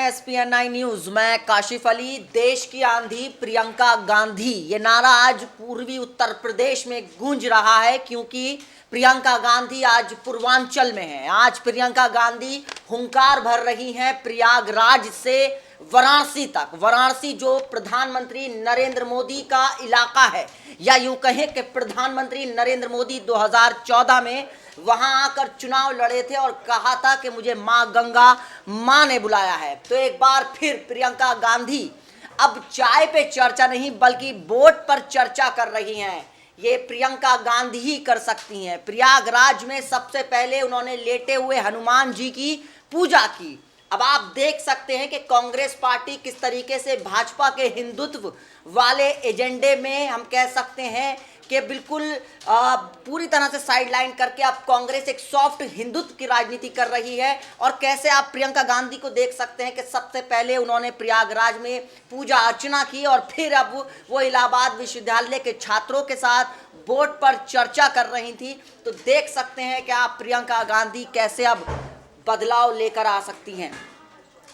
हैं SPN9 news. मैं काशिफ अली। देश की आंधी प्रियंका गांधी, ये नारा आज पूर्वी उत्तर प्रदेश में गूंज रहा है, क्योंकि प्रियंका गांधी आज पूर्वांचल में है। आज प्रियंका गांधी हुंकार भर रही हैं प्रयागराज से वाराणसी तक। वाराणसी जो प्रधानमंत्री नरेंद्र मोदी का इलाका है, या यूं कहें कि प्रधानमंत्री नरेंद्र मोदी 2014 में वहां आकर चुनाव लड़े थे और कहा था कि मुझे मां गंगा मां ने बुलाया है। तो एक बार फिर प्रियंका गांधी अब चाय पे चर्चा नहीं बल्कि वोट पर चर्चा कर रही हैं। ये प्रियंका गांधी ही कर सकती हैं। प्रयागराज में सबसे पहले उन्होंने लेटे हुए हनुमान जी की पूजा की। अब आप देख सकते हैं कि कांग्रेस पार्टी किस तरीके से भाजपा के हिंदुत्व वाले एजेंडे में, हम कह सकते हैं कि बिल्कुल पूरी तरह से साइडलाइन करके अब कांग्रेस एक सॉफ्ट हिंदुत्व की राजनीति कर रही है। और कैसे आप प्रियंका गांधी को देख सकते हैं कि सबसे पहले उन्होंने प्रयागराज में पूजा अर्चना की और फिर अब वो इलाहाबाद विश्वविद्यालय के छात्रों के साथ वोट पर चर्चा कर रही थी। तो देख सकते हैं कि आप प्रियंका गांधी कैसे अब बदलाव लेकर आ सकती हैं।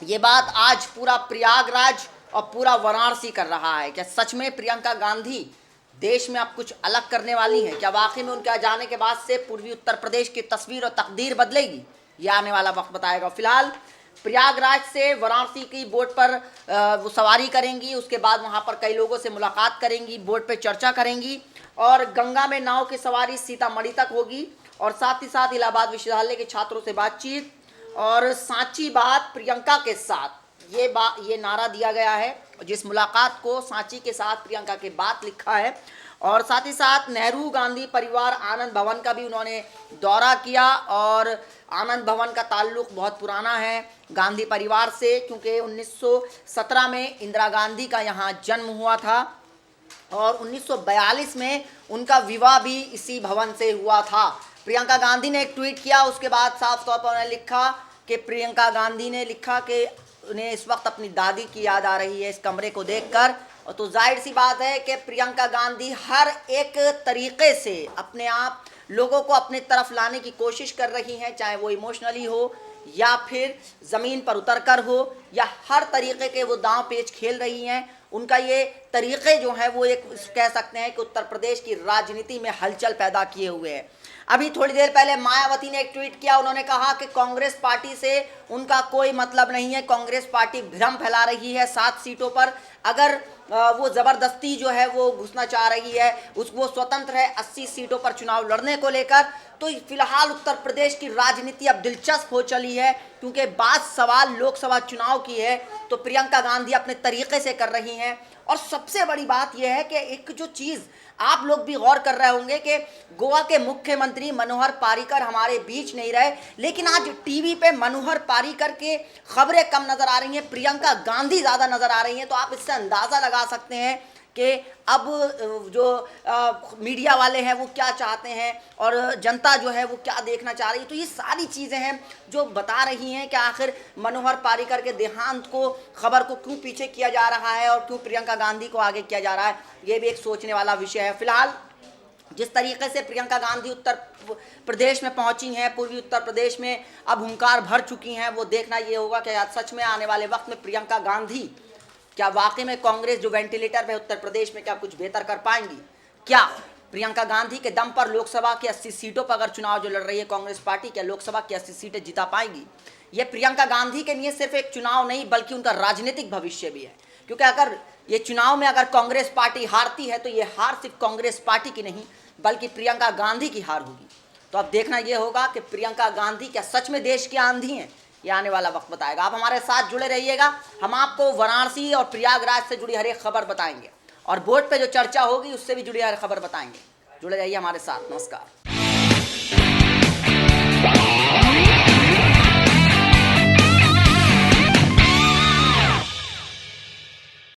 ये बात आज पूरा प्रयागराज और पूरा वाराणसी कर रहा है। क्या सच में प्रियंका गांधी देश में अब कुछ अलग करने वाली हैं? क्या वाकई में उनके जाने के बाद से पूर्वी उत्तर प्रदेश की तस्वीर और तकदीर बदलेगी? ये आने वाला वक्त बताएगा। फिलहाल प्रयागराज से वाराणसी की बोट पर वो सवारी करेंगी, उसके बाद वहाँ पर कई लोगों से मुलाकात करेंगी, बोट पर चर्चा करेंगी और गंगा में नाव की सवारी सीतामढ़ी तक होगी और साथ ही साथ इलाहाबाद विश्वविद्यालय के छात्रों से बातचीत और सांची बात प्रियंका के साथ, ये नारा दिया गया है। जिस मुलाकात को सांची के साथ प्रियंका के बात लिखा है और साथ ही साथ नेहरू गांधी परिवार आनंद भवन का भी उन्होंने दौरा किया। और आनंद भवन का ताल्लुक बहुत पुराना है गांधी परिवार से, क्योंकि 1917 में इंदिरा गांधी का यहाँ जन्म हुआ था और 1942 में उनका विवाह भी इसी भवन से हुआ था। प्रियंका गांधी ने एक ट्वीट किया, उसके बाद साफ तौर पर उन्होंने लिखा कि प्रियंका गांधी ने लिखा कि उन्हें इस वक्त अपनी दादी की याद आ रही है इस कमरे को देखकर। और तो जाहिर सी बात है कि प्रियंका गांधी हर एक तरीके से अपने आप लोगों को अपनी तरफ लाने की कोशिश कर रही हैं, चाहे वो इमोशनली हो या फिर ज़मीन पर उतरकर हो, या हर तरीके के वो दांव पेच खेल रही हैं। उनका ये तरीक़े जो हैं वो एक कह सकते हैं कि उत्तर प्रदेश की राजनीति में हलचल पैदा किए हुए हैं। अभी थोड़ी देर पहले मायावती ने एक ट्वीट किया, उन्होंने कहा कि कांग्रेस पार्टी से उनका कोई मतलब नहीं है, कांग्रेस पार्टी भ्रम फैला रही है 7 सीटों पर। अगर वो ज़बरदस्ती जो है वो घुसना चाह रही है, वो स्वतंत्र है 80 सीटों पर चुनाव लड़ने को लेकर। तो फिलहाल उत्तर प्रदेश की राजनीति अब दिलचस्प हो चली है, क्योंकि बात सवाल लोकसभा चुनाव की है तो प्रियंका गांधी अपने तरीके से कर रही हैं। और सबसे बड़ी बात यह है कि एक जो चीज़ आप लोग भी गौर कर रहे होंगे कि गोवा के मुख्यमंत्री मनोहर पारीकर हमारे बीच नहीं रहे, लेकिन आज टीवी पे मनोहर पारीकर के खबरें कम नज़र आ रही हैं, प्रियंका गांधी ज़्यादा नज़र आ रही हैं। तो आप इससे अंदाज़ा लगा सकते हैं कि अब जो मीडिया वाले हैं वो क्या चाहते हैं और जनता जो है वो क्या देखना चाह रही है। तो ये सारी चीज़ें हैं जो बता रही हैं कि आखिर मनोहर पारीकर के देहांत को, खबर को क्यों पीछे किया जा रहा है और क्यों प्रियंका गांधी को आगे किया जा रहा है। ये भी एक सोचने वाला विषय है। फिलहाल जिस तरीके से प्रियंका गांधी उत्तर प्रदेश में पहुंची हैं, पूर्वी उत्तर प्रदेश में अब हुंकार भर चुकी हैं, वो देखना ये होगा कि आज सच में आने वाले वक्त में प्रियंका गांधी क्या वाकई में कांग्रेस जो वेंटिलेटर पे उत्तर प्रदेश में क्या कुछ बेहतर कर पाएंगी? क्या प्रियंका गांधी के दम पर लोकसभा की 80 सीटों पर अगर चुनाव जो लड़ रही है कांग्रेस पार्टी, क्या लोकसभा की 80 सीटें जिता पाएंगी? ये प्रियंका गांधी के लिए सिर्फ एक चुनाव नहीं बल्कि उनका राजनीतिक भविष्य भी है, क्योंकि अगर ये चुनाव में अगर कांग्रेस पार्टी हारती है तो ये हार सिर्फ कांग्रेस पार्टी की नहीं बल्कि प्रियंका गांधी की हार होगी। तो अब देखना ये होगा कि प्रियंका गांधी क्या सच में देश की आंधी हैं? ये आने वाला वक्त बताएगा। आप हमारे साथ जुड़े रहिएगा, हम आपको वाराणसी और प्रयागराज से जुड़ी हर एक खबर बताएंगे और बोर्ड पे जो चर्चा होगी उससे भी जुड़ी हर खबर बताएंगे। जुड़े रहिए हमारे साथ। नमस्कार।